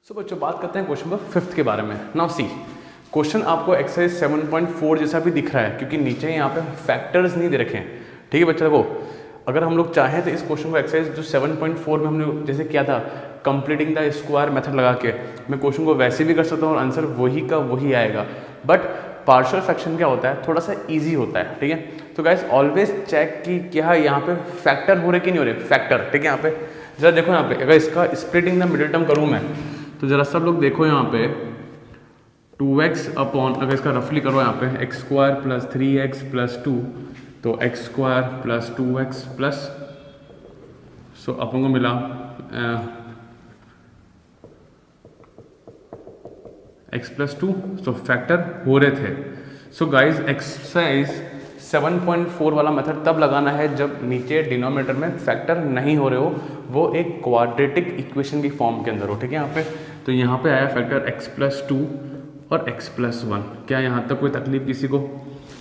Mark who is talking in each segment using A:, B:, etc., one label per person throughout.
A: सो बच्चों बात करते हैं क्वेश्चन नंबर 5 के बारे में। नाउ सी क्वेश्चन आपको एक्सरसाइज 7.4 जैसा भी दिख रहा है क्योंकि नीचे यहाँ पे फैक्टर्स नहीं दे रखे हैं। ठीक है बच्चा, देखो अगर हम लोग चाहें तो इस क्वेश्चन को एक्सरसाइज जो 7.4 में हमने जैसे किया था कंप्लीटिंग द स्क्वायर मेथड लगा के, मैं क्वेश्चन को वैसे भी कर सकता हूँ और आंसर वही का वही आएगा। बट पार्शियल फ्रैक्शन क्या होता है, थोड़ा सा ईजी होता है। ठीक है, तो गाइस ऑलवेज चेक कि क्या यहाँ पे फैक्टर हो रहे कि नहीं हो रहे फैक्टर। ठीक है, यहाँ पे जरा देखो, यहाँ पे अगर इसका स्प्लिटिंग द मिडिल टर्म करूँ मैं तो जरा सब लोग देखो यहाँ पे 2x अपॉन, अगर इसका रफली करो यहाँ पे x square plus 3x plus 2, तो x square plus 2x plus, so अपन को मिला x प्लस 2, सो फैक्टर हो रहे थे। सो गाइज एक्सरसाइज 7.4 वाला मेथड तब लगाना है जब नीचे डिनोमिनेटर में फैक्टर नहीं हो रहे हो, वो एक क्वाड्रेटिक इक्वेशन की फॉर्म के अंदर हो। ठीक है, यहाँ पे तो यहाँ पे आया फैक्टर x प्लस 2 और x प्लस 1। क्या यहाँ तक कोई तकलीफ किसी को?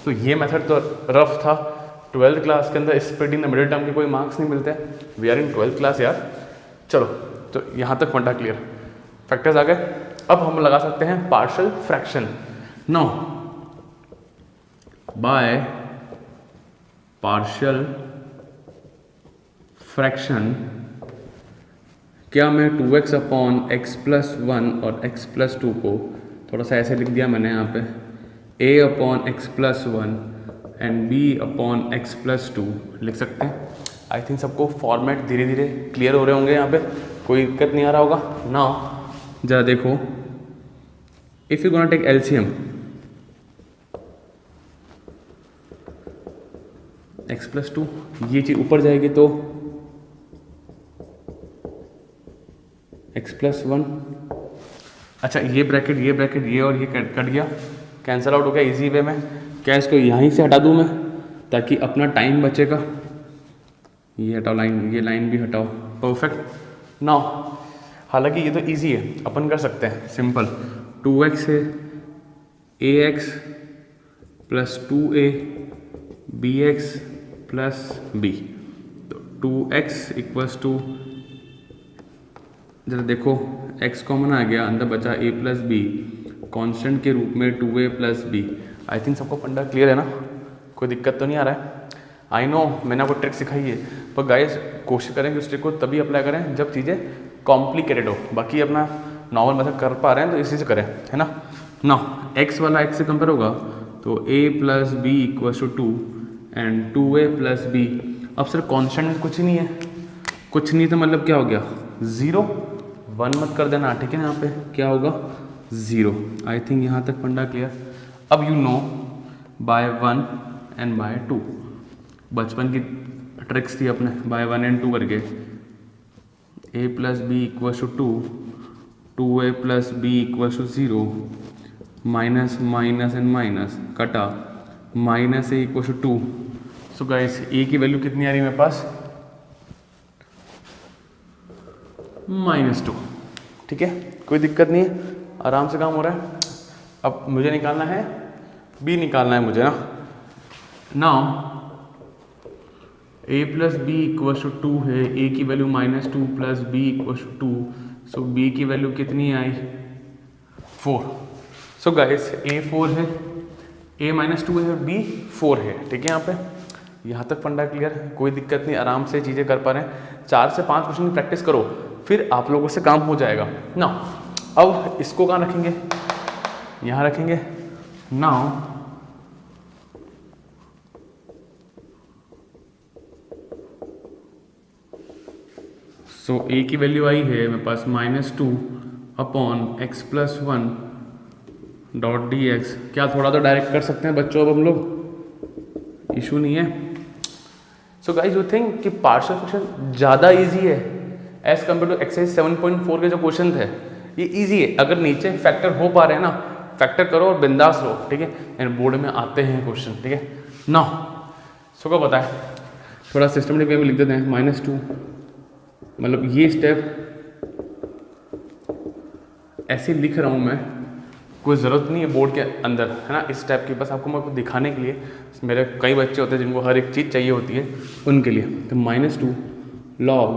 A: तो ये मेथड तो रफ था। 12th क्लास के अंदर स्प्लिटिंग द मिडिल टर्म के कोई मार्क्स नहीं मिलते। We are in 12th class यार। चलो तो यहाँ तक फंडा क्लियर, फैक्टर्स आ गए। अब हम लगा सकते हैं partial fraction. Now by partial fraction क्या मैं 2x अपॉन एक्स प्लस 1 और x प्लस 2 को थोड़ा सा ऐसे लिख दिया मैंने यहाँ पे a upon x plus 1 and b upon x plus 2 लिख सकते हैं। आई थिंक सबको फॉर्मेट धीरे धीरे क्लियर हो रहे होंगे, यहाँ पे कोई दिक्कत नहीं आ रहा होगा। नाउ जरा देखो, if you gonna take LCM x plus 2, ये चीज़ ऊपर जाएगी तो x प्लस 1। अच्छा ये ब्रैकेट ये और ये कट गया, कैंसिल आउट हो गया इजी वे में। क्या इसको यहीं से हटा दूँ मैं ताकि अपना टाइम बचेगा? ये हटाओ लाइन, ये लाइन भी हटाओ, परफेक्ट। नाउ हालांकि ये तो इजी है, अपन कर सकते हैं सिंपल। 2x है ax plus 2a bx plus b, तो 2x इक्वल्स टू, जरा देखो x कॉमन आ गया, अंदर बचा a प्लस बी कॉन्स्टेंट के रूप में 2a plus B. I think सबको फंडा क्लियर है ना, कोई दिक्कत तो नहीं आ रहा है? आई नो मैंने आपको ट्रिक सिखाई है, पर गाइस कोशिश करें कि उस ट्रिक को तभी अप्लाई करें जब चीज़ें कॉम्प्लिकेटेड हो। बाकी अपना नॉर्मल मेथड कर पा रहे हैं तो इसी से करें, है ना। ना x वाला x से कंपेयर होगा तो a plus B equals to 2 and 2a plus B. अब सर कॉन्स्टेंट कुछ नहीं है, कुछ नहीं तो मतलब क्या हो गया 0, 1 मत कर देना। ठीक है ना, यहाँ पे क्या होगा 0। आई थिंक यहाँ तक फंडा क्लियर। अब you know by 1 and by 2, बचपन की ट्रिक्स थी अपने, बाय 1 एंड 2 करके a plus B equals to 2, 2a plus B equals to 0, minus minus and minus कटा, minus a equals to 2। So guys a की वैल्यू कितनी आ रही है मेरे पास? -2। ठीक है, कोई दिक्कत नहीं है, आराम से काम हो रहा है। अब मुझे निकालना है b, निकालना है मुझे ना। Now a plus B equals to 2 है, a की value -2 plus b equals to 2, so b की वैल्यू कितनी आई 4। सो गाइस a 4 है, a -2 है, b 4 है। ठीक है, यहाँ तक फंडा क्लियर, कोई दिक्कत नहीं, आराम से चीज़ें कर पा रहे हैं। 4 से 5 क्वेश्चन की प्रैक्टिस करो, फिर आप लोगों से काम हो जाएगा ना। अब इसको कहाँ रखेंगे? यहाँ रखेंगे। नाउ सो a की वैल्यू आई है मेरे पास -2 upon x plus 1 dot D x. क्या थोड़ा तो डायरेक्ट कर सकते हैं बच्चों, अब हम लोग, इशू नहीं है। सो गाइस यू थिंक कि पार्शियल फ्रैक्शन ज़्यादा इजी है एज कम्पेयर टू एक्सरसाइज 7.4 के जो क्वेश्चन थे। ये इजी है अगर नीचे फैक्टर हो पा रहे हैं ना, फैक्टर करो और बिंदास लो। ठीक है, एंड बोर्ड में आते हैं क्वेश्चन। ठीक है ना, सो को पता है, थोड़ा सिस्टमेटिक वे में लिख देते हैं। -2 मतलब ये स्टेप ऐसे लिख रहा हूँ मैं, कोई ज़रूरत नहीं है बोर्ड के अंदर, है ना, इस टाइप की, बस आपको मैं दिखाने के लिए। मेरे कई बच्चे होते हैं जिनको हर एक चीज़ चाहिए होती है, उनके लिए। तो -2 log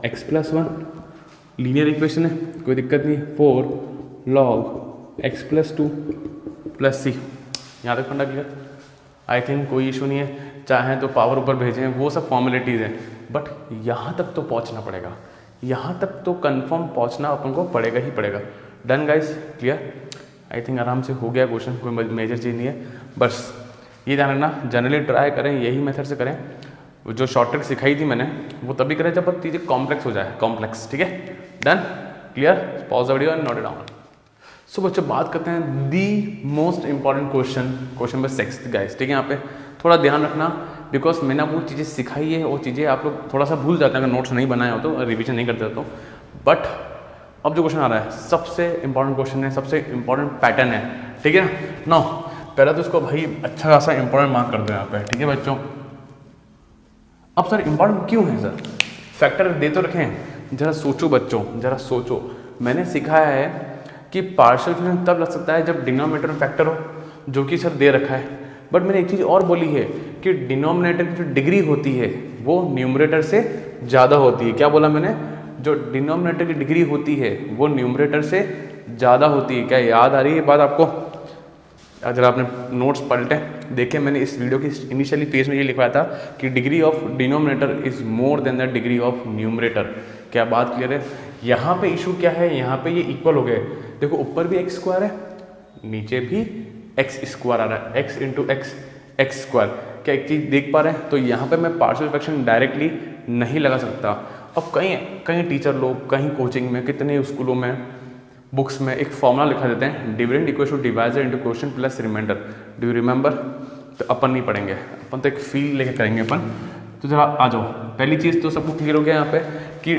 A: x plus 1 linear equation है, कोई दिक्कत नहीं। 4 log x + 2 + c, यहाँ तक फंडा क्लियर? आई थिंक कोई इशू नहीं है, चाहे तो पावर ऊपर भेजें, वो सब फॉर्मेलिटीज़ हैं, बट यहाँ तक तो पहुँचना पड़ेगा, यहाँ तक तो कंफर्म पहुँचना अपन को पड़ेगा ही पड़ेगा। Done guys, clear? I think आराम से हो गया क्वेश्चन, कोई मेजर चीज़ नहीं है। बस ये ध्यान रखना, जनरली ट्राई करें यही मेथड से करें। जो शॉर्ट ट्रिक सिखाई थी मैंने वो तभी करें जब चीज़ें कॉम्प्लेक्स हो जाए, कॉम्प्लेक्स, ठीक है? Done, clear? Pause the video and note it down. So बच्चों बात करते हैं the most important question number 6 guys, ठीक है? यहाँ पे थोड़ा ध्यान रखना, बिकॉज मैंने आपको चीज़ें सिखाई है, वो चीज़ें आप लोग थोड़ा सा भूल जाते हैं अगर नोट्स नहीं बनाए हो तो, रिविजन नहीं करते हो तो। बट अब जो क्वेश्चन आ रहा है सबसे इंपॉर्टेंट क्वेश्चन है, सबसे इंपॉर्टेंट पैटर्न है, ठीक है ना? पहले तो इसको भाई अच्छा खासा इंपॉर्टेंट मार्क कर दो यहाँ पे, ठीक है बच्चों? अब सर इंपॉर्टेंट क्यों है सर? फैक्टर दे तो रखे हैं, जरा सोचो बच्चों, जरा सोचो। मैंने सिखाया है कि पार्शियल फ्रैक्शन तब लग सकता है जब डिनोमिनेटर में फैक्टर हो, जो कि सर दे रखा है। बट मैंने एक चीज़ और बोली है कि डिनोमिनेटर की जो डिग्री होती है वो न्यूमरेटर से ज़्यादा होती है। क्या बोला मैंने? जो डिनोमिनेटर की डिग्री होती है वो न्यूमरेटर से ज़्यादा होती है। क्या याद आ रही है बात आपको? अगर आपने नोट्स पलटे देखे, मैंने इस वीडियो के इनिशियली पेज में ये लिखवाया था कि degree of denominator is more than the degree of numerator. क्या बात क्लियर है? यहाँ पे इशू क्या है, यहाँ पे ये इक्वल हो गए। देखो ऊपर भी x² है, नीचे भी x² आ रहा है, x इंटू x स्क्वायर। क्या एक चीज़ देख पा रहे हैं? तो यहाँ पे मैं पार्शियल फ्रैक्शन डायरेक्टली नहीं लगा सकता। अब कहीं टीचर लोग, कहीं कोचिंग में, कितने स्कूलों में, बुक्स में एक फॉर्मूला लिखा देते हैं, dividend equal to divisor into quotient plus remainder. Do you remember? तो अपन नहीं पढ़ेंगे, अपन तो एक फील लेके करेंगे अपन। तो जरा आ जाओ, पहली चीज़ तो सबको क्लियर हो गया यहाँ पे कि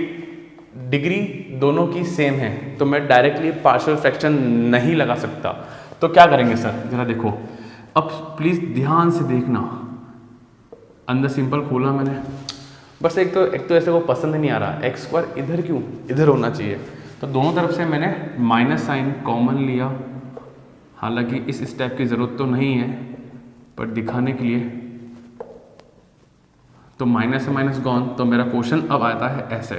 A: डिग्री दोनों की सेम है, तो मैं डायरेक्टली पार्शियल फ्रैक्शन नहीं लगा सकता। तो क्या करेंगे सर? जरा देखो, अब प्लीज़ ध्यान से देखना। अंदर सिंपल खोला मैंने, बस एक तो ऐसे को पसंद नहीं आ रहा, x² इधर क्यों, इधर होना चाहिए। तो दोनों तरफ से मैंने माइनस साइन कॉमन लिया, हालांकि इस स्टेप की ज़रूरत तो नहीं है पर दिखाने के लिए। तो माइनस से माइनस गॉन, तो मेरा क्वेश्चन अब आता है ऐसे।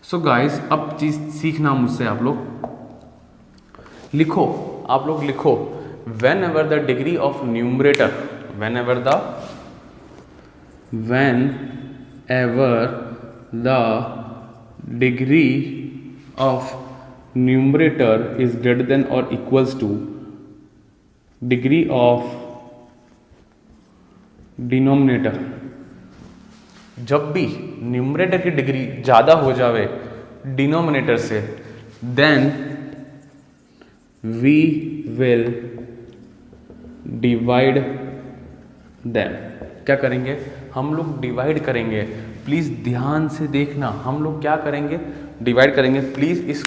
A: सो गाइस, अब चीज़ सीखना मुझसे, आप लोग लिखो, when ever the degree of numerator, when ever the degree of numerator is greater than or equals to degree of denominator। जब भी न्यूमरेटर की डिग्री ज़्यादा हो जावे डिनोमिनेटर से, then we will divide them। क्या करेंगे? हम लोग डिवाइड करेंगे। प्लीज़ ध्यान से देखना, हम लोग क्या करेंगे? डिवाइड करेंगे। प्लीज़ इस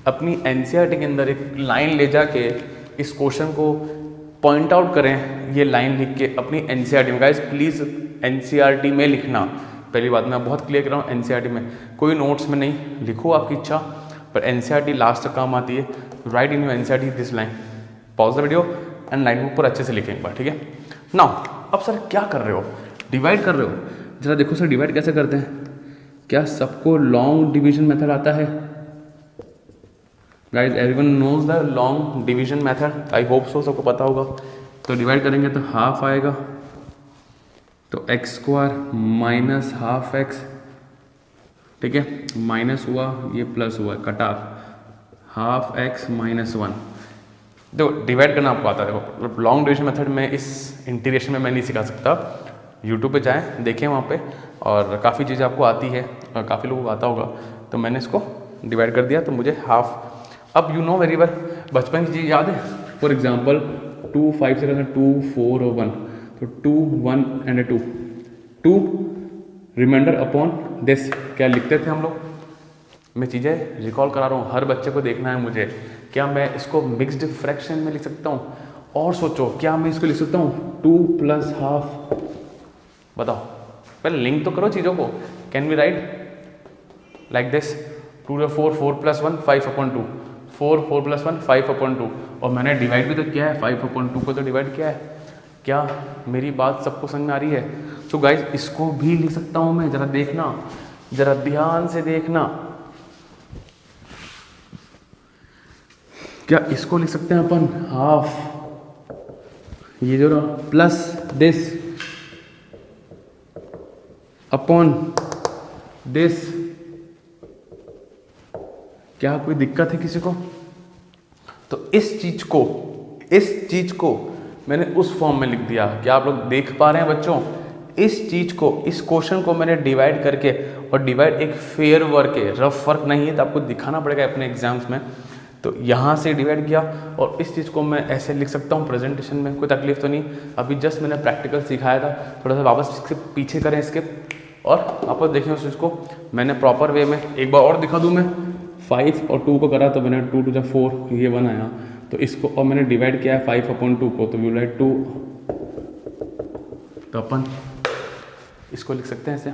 A: अपनी एनसीईआरटी के अंदर एक लाइन ले जाके इस क्वेश्चन को पॉइंट आउट करें, ये लाइन लिख के अपनी एनसीईआरटी में। गाइस प्लीज़ एनसीईआरटी में लिखना। पहली बात मैं बहुत क्लियर कर रहा हूँ, एनसीईआरटी में, कोई नोट्स में नहीं। लिखो आपकी इच्छा, पर एनसीईआरटी लास्ट तक काम आती है। Right in your NCERT this line, pause the video and line ऊपर अच्छे से लिखें एक बार, ठीक है? नाउ अब सर क्या कर रहे हो? डिवाइड कर रहे हो। जरा देखो सर डिवाइड कैसे करते हैं। क्या सबको लॉन्ग डिवीजन मेथड आता है? Guys everyone knows the long division method, I hope so, सबको पता होगा। तो डिवाइड करेंगे तो हाफ आएगा, तो x² माइनस हाफ x, ठीक है? माइनस हुआ, ये प्लस हुआ, कटा हाफ x माइनस 1। देखो डिवाइड करना आपको आता है। देखो लॉन्ग डिवीजन मेथड में इस इंटीग्रेशन में मैं नहीं सिखा सकता, यूट्यूब पे जाएं, देखें वहाँ पे, और काफ़ी चीज़ें आपको आती है और काफ़ी लोगों को आता होगा। तो मैंने इसको डिवाइड कर दिया, तो मुझे हाफ। अब यू नो वेरी वेल, बचपन की चीज़ याद है? फॉर एग्जांपल 2 5 से करना, 2 4 और 1, तो 2 1 एंड 2 रिमाइंडर अपॉन दिस। क्या लिखते थे हम लोग? मैं चीज़ें रिकॉल करा रहा हूँ, हर बच्चे को देखना है मुझे। क्या मैं इसको मिक्स्ड फ्रैक्शन में लिख सकता हूँ? और सोचो, क्या मैं इसको लिख सकता हूँ 2 प्लस हाफ? बताओ, पहले लिंक तो करो चीज़ों को। Can we write like this? 2 4 4 plus 1 5/2, 4 4 plus 1 5/2। और मैंने डिवाइड भी तो किया है, 5/2 को तो डिवाइड किया है। क्या मेरी बात सबको समझ में आ रही है? सो गाइज इसको भी लिख सकता हूँ मैं, ज़रा देखना, ज़रा ध्यान से देखना। क्या इसको लिख सकते हैं अपन हाफ, ये जो प्लस दिस अपॉन दिस। क्या कोई दिक्कत है किसी को? तो इस चीज को मैंने उस फॉर्म में लिख दिया। क्या आप लोग देख पा रहे हैं बच्चों? इस चीज को, इस क्वेश्चन को मैंने डिवाइड करके, और डिवाइड एक फेयर वर्क है, रफ वर्क नहीं है, तो आपको दिखाना पड़ेगा अपने एग्जाम्स में। तो यहाँ से डिवाइड किया और इस चीज़ को मैं ऐसे लिख सकता हूँ प्रेजेंटेशन में, कोई तकलीफ तो नहीं। अभी जस्ट मैंने प्रैक्टिकल सिखाया था, थोड़ा सा वापस पीछे करें इसके और वापस देखें उस चीज़ को। मैंने प्रॉपर वे में एक बार और दिखा दूँ मैं, 5 और 2 को करा तो मैंने 2 to 4 ये 1 आया। तो इसको और मैंने डिवाइड किया है 5/2 को, तो वी राइट 2। तो अपन इसको लिख सकते हैं ऐसे।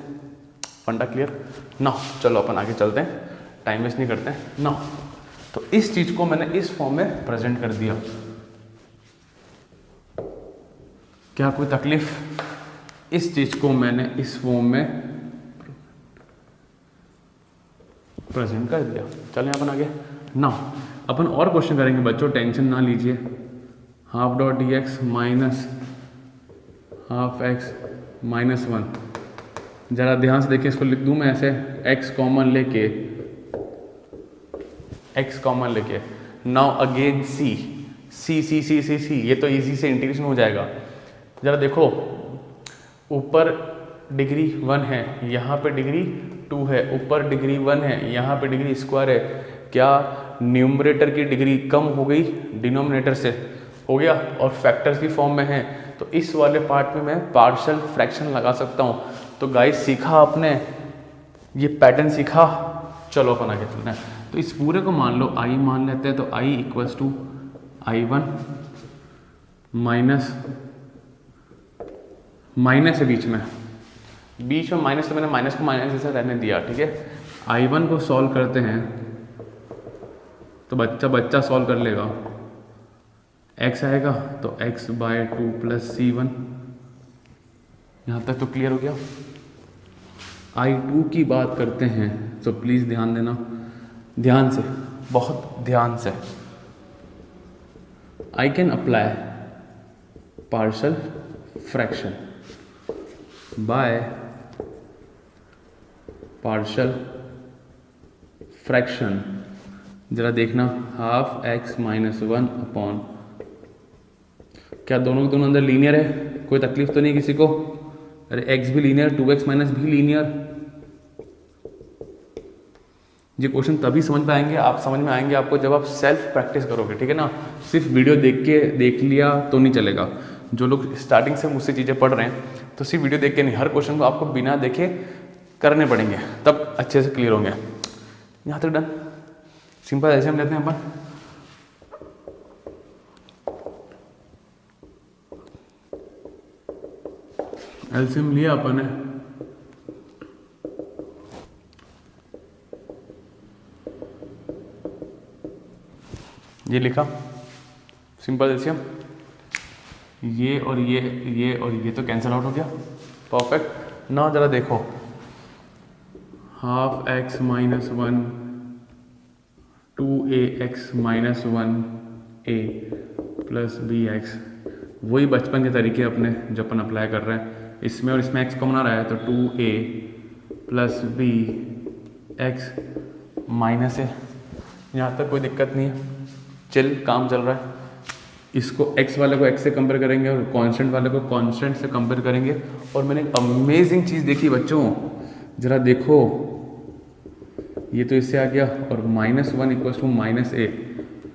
A: फंडा क्लियर ना? चलो अपन आगे चलते हैं, टाइम वेस्ट नहीं करते हैं ना। तो इस चीज को मैंने इस फॉर्म में प्रेजेंट कर दिया। क्या कोई तकलीफ? इस चीज को मैंने इस फॉर्म में प्रेजेंट कर दिया। चलें अपन आगे ना। अपन और क्वेश्चन करेंगे बच्चों, टेंशन ना लीजिए। Half dot D x minus half X minus 1। जरा ध्यान से देखिए, इसको लिख दूं मैं ऐसे, x कॉमन लेके, नाउ अगेन सी, ये तो इजी से इंटीग्रेशन हो जाएगा। जरा देखो, ऊपर डिग्री 1 है, यहाँ पे डिग्री 2 है, ऊपर डिग्री 1 है, यहाँ पे डिग्री स्क्वायर है। क्या न्यूमरेटर की डिग्री कम हो गई डिनोमिनेटर से? हो गया। और फैक्टर्स की फॉर्म में है, तो इस वाले पार्ट में मैं पार्शियल फ्रैक्शन लगा सकता हूँ। तो गाइस सीखा आपने, ये पैटर्न सीखा। चलो अपन आगे चलते हैं। तो इस पूरे को मान लो i मान लेते हैं, तो i equals to i1 minus है बीच में माइनस, तो मैंने माइनस को माइनस जैसा रहने दिया, ठीक है। i1 को सॉल्व करते हैं तो बच्चा सॉल्व कर लेगा। x आएगा तो x/2 प्लस c1। यहाँ तक तो क्लियर हो गया। i2 की बात करते हैं, तो प्लीज़ ध्यान देना, ध्यान से, बहुत ध्यान से। I can apply partial fraction by partial fraction। जरा देखना, हाफ एक्स माइनस 1 अपॉन, क्या दोनों के दोनों अंदर लीनियर है? कोई तकलीफ तो नहीं किसी को? अरे x भी लीनियर, 2x माइनस भी लीनियर। ये क्वेश्चन तभी समझ में आएंगे आपको जब आप सेल्फ प्रैक्टिस करोगे, ठीक है ना। सिर्फ वीडियो देख लिया तो नहीं चलेगा। जो लोग स्टार्टिंग से मुझसे चीज़ें पढ़ रहे हैं, तो सिर्फ वीडियो देख के नहीं, हर क्वेश्चन को आपको बिना देखे करने पड़ेंगे, तब अच्छे से क्लियर होंगे। यहाँ तक डन। सिंपल एल्सियम लेते हैं अपन। एल्सियम लिया अपन ने, ये लिखा सिंपल एल्सियम, ये और ये तो कैंसिल आउट हो गया, परफेक्ट। ना जरा देखो, half X minus 1 2ax minus 1a plus B X, वही बचपन के तरीके अपने जो अपन अप्लाई कर रहे हैं। इसमें और इसमें x कॉमन आ रहा है, तो 2a plus B x minus है। यहाँ तक कोई दिक्कत नहीं है, चिल काम चल रहा है। इसको x वाले को x से कंपेयर करेंगे और कांस्टेंट वाले को कांस्टेंट से कंपेयर करेंगे। और मैंने एक अमेजिंग चीज़ देखी बच्चों, ज़रा देखो, ये तो इससे आ गया, और -1 इक्वल्स टू -a,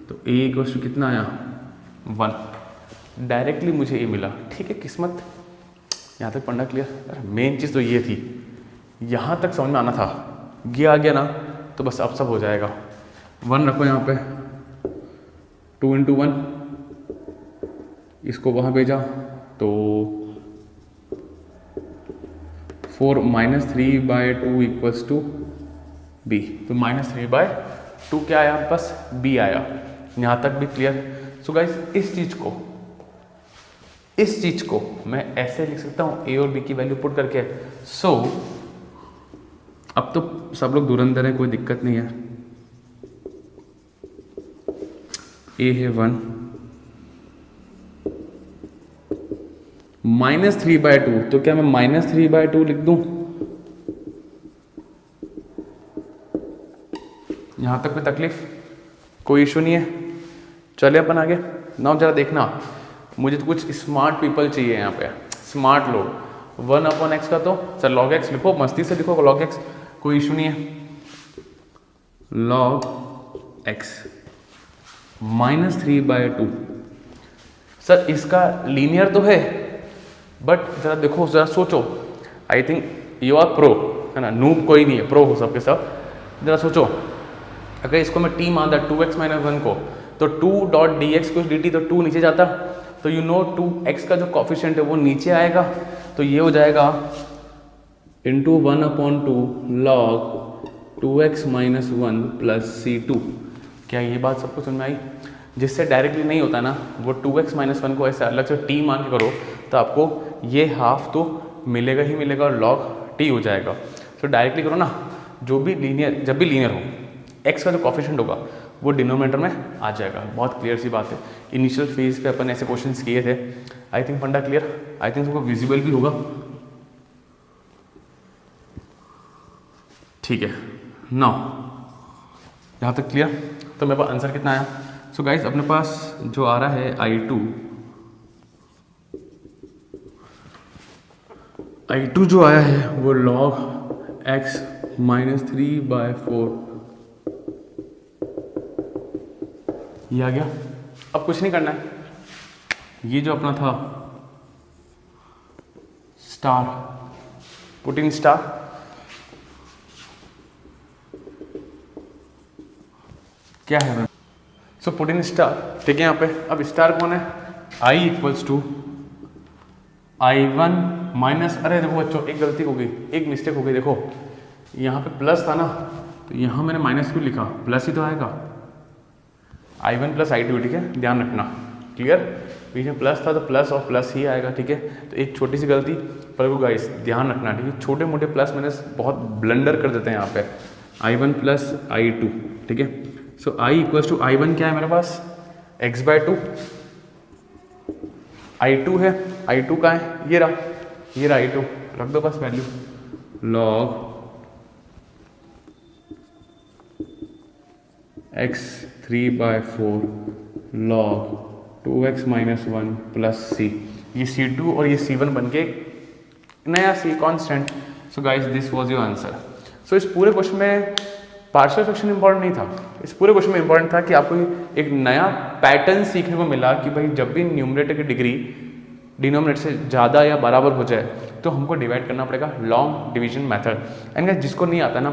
A: तो a इक्वल्स टू कितना आया 1। डायरेक्टली मुझे ये मिला, ठीक है, किस्मत। यहाँ तक पढ़ना क्लियर? मेन चीज़ तो ये थी, यहाँ तक समझ में आना था। ये आ गया ना, तो बस अब सब हो जाएगा। 1 रखो यहाँ पे, 2 × 1, इसको वहाँ भेजा तो 4 -3/2 इक्वल्स टू b, तो -3/2 क्या आया? बस b आया। यहाँ तक भी क्लियर? सो गाइस, इस चीज को मैं ऐसे लिख सकता हूँ, a और b की वैल्यू पुट करके। सो अब तो सब लोग धुरंधर हैं, कोई दिक्कत नहीं है। ए है 1 -3/2, तो क्या मैं -3/2 लिख दूं? यहां तक कोई तकलीफ, कोई इशू नहीं है। चलिए अपन आगे। नाउ जरा देखना, मुझे तो कुछ स्मार्ट पीपल चाहिए यहाँ पे, स्मार्ट लोग। 1/x का तो सर log x लिखो, मस्ती से लिखो log x, कोई इशू नहीं है। log x -3/2, सर इसका लीनियर तो है, बट जरा देखो, जरा सोचो। I think you are pro, है ना, नूब कोई नहीं है, प्रो हो सबके सब। जरा सोचो, अगर इसको मैं t मान दा 2x - 1 को, तो 2.dx कुछ dt, तो 2 नीचे जाता, तो यू नो 2x का जो कॉफिशिएंट है वो नीचे आएगा, तो ये हो जाएगा इंटू 1/2 log 2x - 1 + c2। क्या ये बात सबको समझ में आई? जिससे डायरेक्टली नहीं होता ना, वो 2x - 1 को ऐसे अलग से t मान के करो, तो आपको ये हाफ तो मिलेगा ही मिलेगा और log t हो जाएगा। तो डायरेक्टली करो ना, जो भी लीनियर, जब भी लीनियर हो, x का जो कॉफिशिएंट होगा वो डिनोमिनेटर में आ जाएगा। बहुत क्लियर सी बात है। इनिशियल फेज पे अपन ऐसे क्वेश्चंस किए थे। आई थिंक फंडा क्लियर, आई थिंक सबको विजिबल भी होगा। ठीक है, नाउ यहाँ तक क्लियर। तो मेरे पास आंसर कितना आया? सो गाइस, अपने पास जो आ रहा है I2 जो आया है वो log x -3/4 ये आ गया। अब कुछ नहीं करना है, ये जो अपना था स्टार, पुट इन स्टार, क्या है सो पुट इन स्टार, ठीक है। यहाँ पे अब स्टार कौन है? I = I1 माइनस, अरे देखो बच्चों, एक गलती हो गई, एक मिस्टेक हो गई। देखो यहाँ पे प्लस था ना, तो यहाँ मैंने माइनस क्यों लिखा? प्लस ही तो आएगा। I1 + I2, ठीक है, ध्यान रखना। क्लियर? बीच में प्लस था तो प्लस और प्लस ही आएगा, ठीक है। तो एक छोटी सी गलती, पर गाइस ध्यान रखना, ठीक है। छोटे मोटे प्लस माइनस बहुत ब्लंडर कर देते हैं यहाँ पे। I1 + I2, ठीक है। सो I = I1 क्या है मेरे पास? x/2। I2 है, I2 का है, ये रहा I2, रख दो बस value, log x 3/4 log 2x - 1 + c। ये c2 और ये c1 बन के नया c constant. So guys, this was your answer. So इस पूरे क्वेश्चन में पार्शियल फ्रैक्शन इंपॉर्टेंट नहीं था, इस पूरे क्वेश्चन में इंपॉर्टेंट था कि आपको एक नया पैटर्न सीखने को मिला कि भाई जब भी न्यूमरेटर की डिग्री डिनोमिनेटर से ज़्यादा या बराबर हो जाए तो हमको डिवाइड करना पड़ेगा लॉन्ग डिवीजन मेथड। एंड जिसको नहीं आता ना,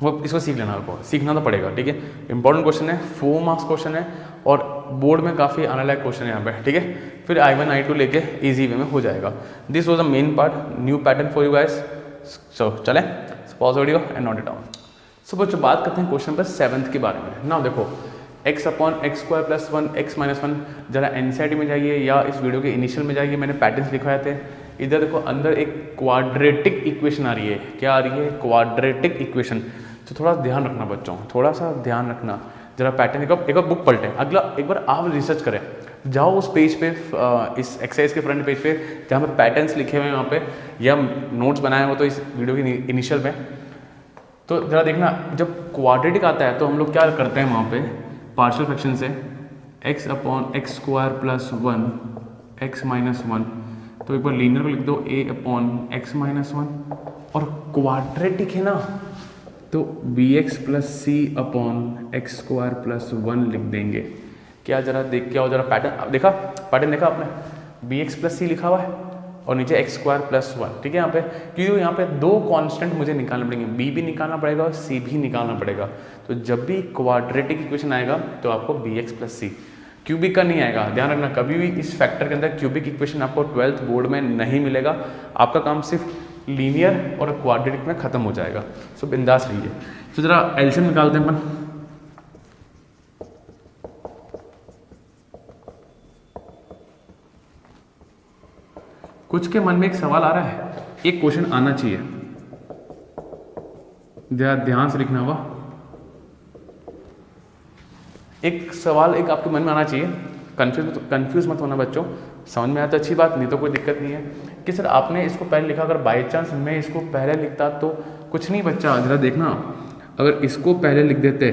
A: वो इसको सीख लेना, आपको सीखना तो पड़ेगा, ठीक है। इंपॉर्टेंट क्वेश्चन है, 4 मार्क्स क्वेश्चन है और बोर्ड में काफ़ी आने लायक क्वेश्चन है यहाँ पे, ठीक है। फिर I1 I2 लेके इजी वे में हो जाएगा। This was the main part, new pattern for you guys. So चलें, pause video and note it down. So बच्चों, बात करते हैं क्वेश्चन नंबर 7 के बारे में। नाउ देखो, x/x² + 1 x - 1, जरा एनसीईआरटी में जाइए या इस वीडियो के इनिशियल में जाइए, मैंने पैटर्न्स लिखवाए थे। इधर देखो, अंदर एक क्वाड्रेटिक इक्वेशन आ रही है। क्या आ रही है? Quadratic equation. तो थोड़ा ध्यान रखना बच्चों, थोड़ा सा ध्यान रखना। जरा पैटर्न एक बार बुक पलटें, अगला एक बार आप रिसर्च करें, जाओ उस पेज पे, इस एक्सरसाइज के फ्रंट पेज पे जहाँ पे पैटर्न्स लिखे हुए हैं वहाँ पे, या नोट्स बनाए हो तो इस वीडियो के इनिशियल में। तो जरा देखना, जब क्वाड्रेटिक आता है तो हम लोग क्या करते हैं वहाँ पे पार्शियल फ्रैक्शन से, x/x² + 1 x - 1, तो एक बार लीनियर को लिख दो a/x - 1, और क्वाड्रेटिक है ना तो bx + c/x² + 1 लिख देंगे। क्या जरा देख के आओ, जरा पैटर्न देखा, पैटर्न देखा आपने? bx + c लिखा हुआ है और नीचे x² + 1, ठीक है। यहाँ पे क्योंकि यहाँ पे दो कांस्टेंट मुझे निकालना पड़ेंगे, b भी निकालना पड़ेगा और c भी निकालना पड़ेगा। तो जब भी क्वाड्रेटिक इक्वेशन आएगा तो आपको bx + c, क्यूबिक का नहीं आएगा। ध्यान रखना, कभी भी इस फैक्टर के अंदर क्यूबिक इक्वेशन आपको 12th बोर्ड में नहीं मिलेगा। आपका काम सिर्फ लीनियर और क्वाड्रेटिक में खत्म हो जाएगा। सो बिंदास रहिए। तो जरा एलसीएम निकालते हैं अपन। कुछ के मन में एक सवाल आ रहा है, एक क्वेश्चन आना चाहिए, जरा ध्यान से लिखना होगा। एक सवाल एक आपके मन में आना चाहिए, कंफ्यूज मत होना बच्चों, समझ में आया तो अच्छी बात, नहीं तो कोई दिक्कत नहीं है कि सर आपने इसको पहले लिखा, अगर बाई चांस मैं इसको पहले लिखता तो कुछ नहीं बच्चा, जरा देखना, अगर इसको पहले लिख देते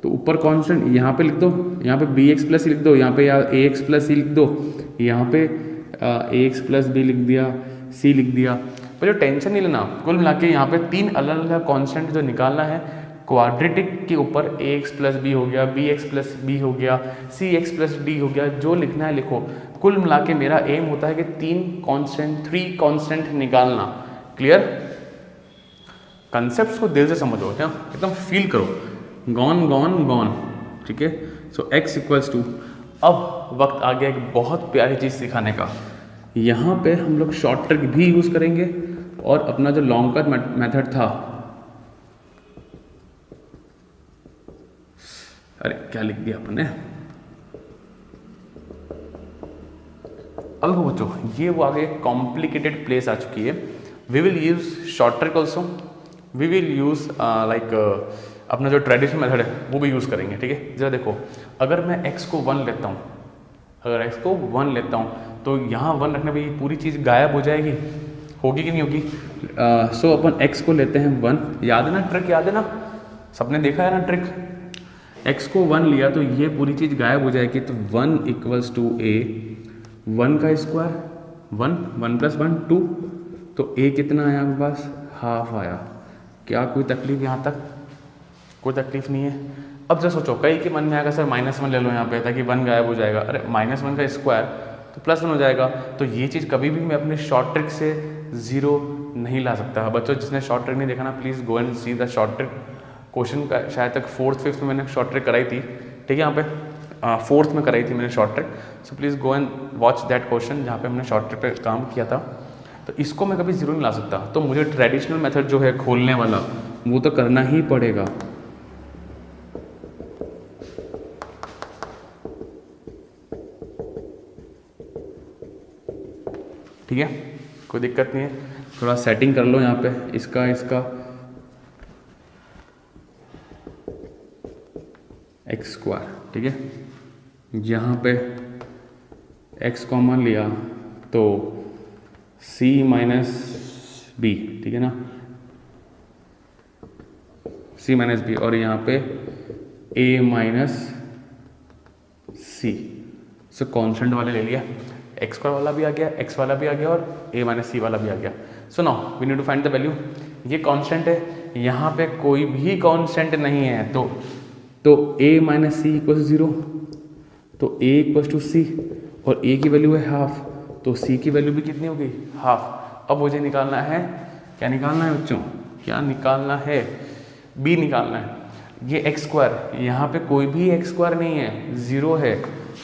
A: तो ऊपर कांस्टेंट यहाँ पे लिख दो, यहाँ पे बी एक्स प्लस लिख दो, यहाँ पे या ए एक्स प्लस सी लिख दो, यहाँ पे ए एक्स प्लस बी लिख दिया, सी लिख दिया। पर जो टेंशन नहीं लेना, कुल मिला के यहाँ पे 3 अलग अलग कांस्टेंट जो निकालना है, क्वाड्रेटिक के ऊपर ए एक्स प्लस बी हो गया, बी एक्स प्लस बी हो गया, सी एक्स प्लस डी हो गया, जो लिखना है लिखो। कुल मिला के मेरा एम होता है कि 3 कांस्टेंट निकालना। क्लियर? कंसेप्ट को दिल से समझो, क्या एकदम फील करो, गॉन गॉन गॉन। ठीक है, सो x इक्वल्स टू, अब वक्त आ गया एक बहुत प्यारी चीज़ सिखाने का। यहाँ पे हम लोग शॉर्ट ट्रिक भी यूज़ करेंगे और अपना जो लॉन्ग कट मेथड था, अरे क्या लिख दिया अपन ने, अब बच्चों ये वो आगे कॉम्प्लिकेटेड प्लेस आ चुकी है। We will use short trick also, we will use like अपना जो ट्रेडिशनल मेथड है वो भी यूज़ करेंगे। ठीक है, जरा देखो, अगर मैं x को 1 लेता हूँ, अगर x को 1 लेता हूँ तो यहाँ 1 रखने पे ये पूरी चीज़ गायब हो जाएगी, होगी कि नहीं होगी? सो अपन x को लेते हैं 1, याद है ना ट्रिक, याद है ना, सबने देखा है ना ट्रिक, x को 1 लिया तो ये पूरी चीज़ गायब हो जाएगी। तो 1 इक्वल्स टू a, 1 का स्क्वायर 1 प्लस 1 2, तो a कितना आया आपके पास? हाफ आया। क्या कोई तकलीफ यहाँ तक? कोई तकलीफ नहीं है। अब जरा सोचो, कई के मन में आएगा सर -1 ले लो यहाँ पे ताकि 1 गायब हो जाएगा, अरे -1 का स्क्वायर तो +1 हो जाएगा। तो ये चीज़ कभी भी मैं अपने शॉर्ट ट्रिक से 0 नहीं ला सकता। बच्चों जिसने शॉर्ट ट्रिक नहीं देखा ना, please go and see the short trick. Question का शायद तक 4th 5th में मैंने शॉर्ट ट्रिक कराई थी। ठीक है, यहाँ पे 4th में कराई थी मैंने short trick. So please go and watch that question जहाँ पे हमने शॉर्ट ट्रिक पे काम किया था। तो इसको मैं कभी 0 नहीं ला सकता, तो मुझे ट्रेडिशनल मेथड जो है खोलने वाला वो तो करना ही पड़ेगा। ठीक है, कोई दिक्कत नहीं है, थोड़ा सेटिंग कर लो यहाँ पे इसका एक्स स्क्वायर। ठीक है, यहाँ पे x कॉमन लिया तो c माइनस बी, ठीक है ना, c माइनस बी, और यहाँ पे a minus C. So constant वाले ले लिया, एक्स स्क्वायर वाला भी आ गया, एक्स वाला भी आ गया और a माइनस सी वाला भी आ गया। So now we need to find the value. ये कांस्टेंट है, यहाँ पे कोई भी कांस्टेंट नहीं है, तो a माइनस सी इक्वल 0, तो a इक्वल टू सी, और a की वैल्यू है हाफ, तो c की वैल्यू भी कितनी हो गई? हाफ। अब मुझे निकालना है, क्या निकालना है बच्चों? क्या निकालना है? b निकालना है। ये एक्स स्क्वायर, यहाँ पे कोई भी एक्स स्क्वायर नहीं है, 0 है,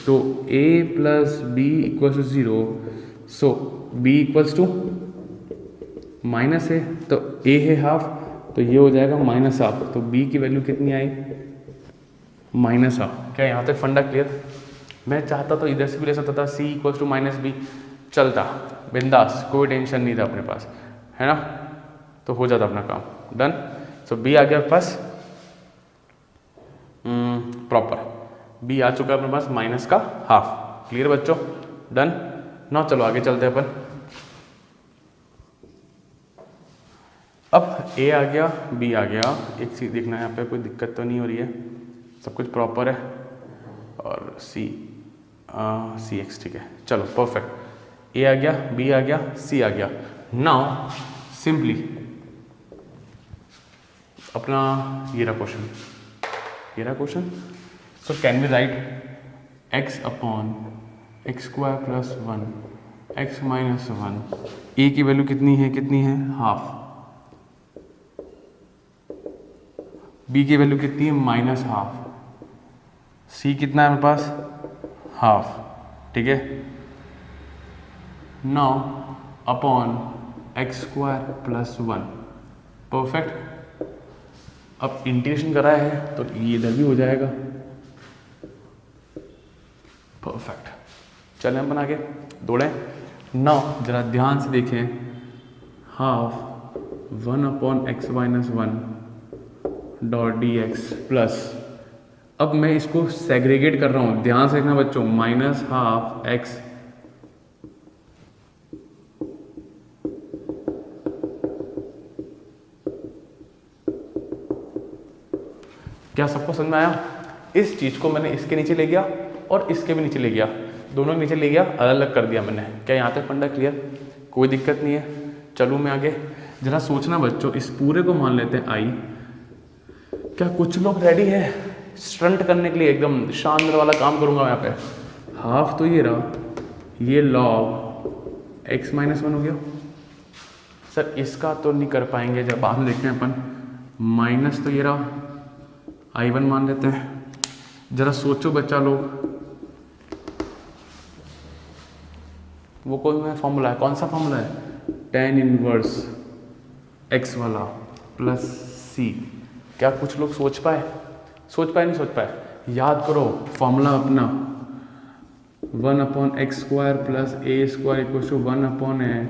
A: तो a plus B equals to 0, so b equals to minus है, तो a है हाफ, तो ये हो जाएगा माइनस हाफ, तो b की वैल्यू कितनी आई? Minus half. क्या यहाँ तक फंडा क्लियर? मैं चाहता तो इधर से भी ले सकता था, c equals to minus B, चलता बिंदास, कोई टेंशन नहीं था अपने पास, है ना, तो हो जाता अपना काम। डन। सो b आ गया पास प्रॉपर, b आ चुका है अपने पास माइनस का हाफ। क्लियर बच्चों? डन ना, चलो आगे चलते हैं अपन। अब a आ गया, b आ गया, एक चीज़ देखना है यहाँ पे, कोई दिक्कत तो नहीं हो रही है, सब कुछ प्रॉपर है, और सी एक्स, ठीक है, चलो परफेक्ट। ए आ गया, बी आ गया, सी आ गया। नाउ सिंपली अपना ये रहा question, so can we write X upon X square plus 1 X minus 1। A की वैल्यू कितनी है? हाफ। बी की वैल्यू कितनी है? Minus half. सी कितना है मेरे पास? हाफ। ठीक है, now upon X square plus 1, perfect. अब इंटीग्रेशन करा है तो ये इधर भी हो जाएगा, परफेक्ट। चलें अपन आगे दौड़ें। नाउ जरा ध्यान से देखें, half 1 upon x minus 1 dot D x plus, अब मैं इसको सेग्रीगेट कर रहा हूँ, ध्यान से देखना बच्चों, माइनस हाफ एक्स क्या सबको समझ में आया? इस चीज़ को मैंने इसके नीचे ले गया और इसके भी नीचे ले गया, दोनों के नीचे ले गया, अलग अलग कर दिया मैंने। क्या यहाँ तक फंडा क्लियर? कोई दिक्कत नहीं है। चलूँ मैं आगे, जरा सोचना बच्चों, इस पूरे को मान लेते हैं आई। क्या कुछ लोग रेडी है स्टंट करने के लिए? एकदम शानदार वाला काम करूँगा मैं यहाँ पे। हाफ तो ये रहा, ये लॉग एक्स माइनस वन हो गया। सर इसका तो नहीं कर पाएंगे, जब बाद में देखते हैं अपन। माइनस तो ये रहा, आई वन मान लेते हैं। जरा सोचो बच्चा लोग, वो कोई में फॉर्मूला है, कौन सा फॉर्मूला है? tan इनवर्स x वाला प्लस सी। क्या कुछ लोग सोच पाए? नहीं सोच पाए? याद करो फॉर्मूला अपना, 1/x² plus a² equal to 1/a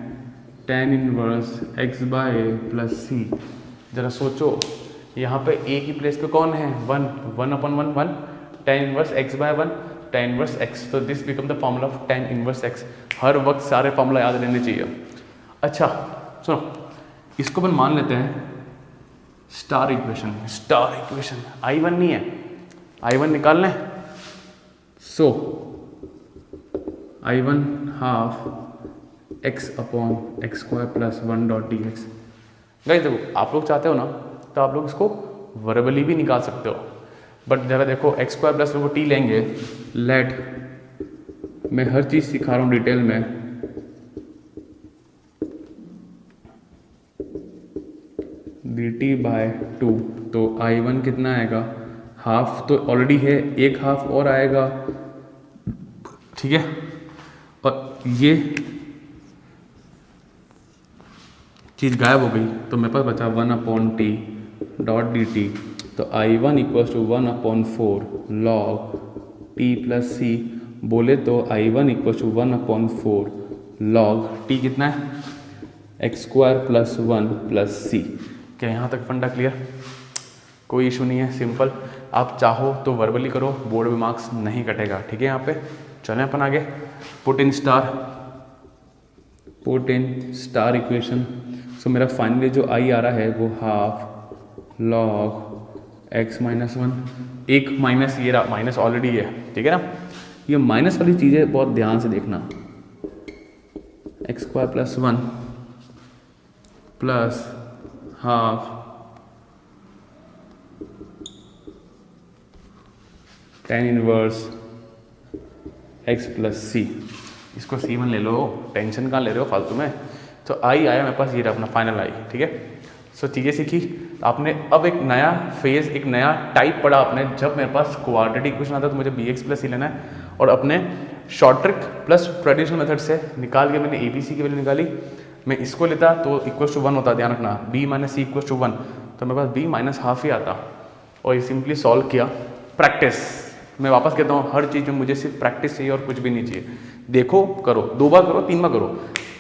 A: tan inverse x by plus c. जरा सोचो, यहाँ पे a की प्लेस पे कौन है? 1/1 tan inverse x by 1 tan inverse x। तो this become the formula of tan inverse x। हर वक्त सारे फॉर्मूला याद रहने चाहिए। अच्छा सुनो, इसको अपन मान लेते हैं स्टार इक्वेशन। I1 नहीं है, I1 निकाल लें। सो I1 half x/x² plus 1 dot D x. Guys देखो, आप लोग चाहते हो ना तो आप लोग इसको वर्बली भी निकाल सकते हो, बट जरा देखो x² प्लस वो टी लेंगे। लेट, मैं हर चीज़ सिखा रहा हूँ डिटेल में। dt बाय 2, तो I1 कितना आएगा? हाफ तो ऑलरेडी है, एक हाफ और आएगा, ठीक है। और ये चीज़ गायब हो गई, तो मेरे पास बचा 1/t डॉट dt। तो I1 equal to 1/4 log t plus c. बोले तो I1 equal to 1/4 log t कितना है? x² प्लस 1 प्लस सी। क्या यहाँ तक फंडा क्लियर? कोई इशू नहीं है, सिंपल। आप चाहो तो वर्बली करो, बोर्ड में मार्क्स नहीं कटेगा, ठीक है। यहाँ पे चलें अपन आगे। Put in star equation. So मेरा फाइनली जो आई आ रहा है वो हाफ लॉग x माइनस 1, एक माइनस ये रहा, माइनस ऑलरेडी है, ठीक है ना। ये माइनस वाली चीज़ें बहुत ध्यान से देखना। x² plus 1 plus half tan inverse x plus c. इसको C1 ले लो, टेंशन कहाँ ले रहे हो फालतू में। तो आई आया मेरे पास, ये रहा अपना फाइनल आई, ठीक है। सो चीज़ें सीखी आपने। अब एक नया फेज, एक नया टाइप पढ़ा आपने। जब मेरे पास क्वाड्रेटिक इक्वेशन आता है तो मुझे bx प्लस सी लेना है, और अपने short trick plus traditional method से निकाल के मैंने ABC की वैल्यू निकाली। मैं इसको लेता तो इक्वल टू 1 होता, ध्यान रखना, b minus C equal to 1, तो मेरे पास b माइनस हाफ ही आता। और ये सिंपली सॉल्व किया। प्रैक्टिस, मैं वापस कहता हूँ, हर चीज़ में मुझे सिर्फ प्रैक्टिस चाहिए और कुछ भी नहीं चाहिए। देखो, करो, 2 बार करो, 3 बार करो,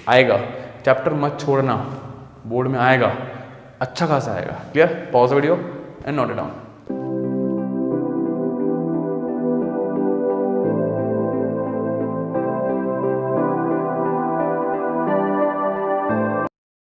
A: आएगा। चैप्टर मत छोड़ना, बोर्ड में आएगा, अच्छा खासा आएगा। Clear? Pause video and note it down.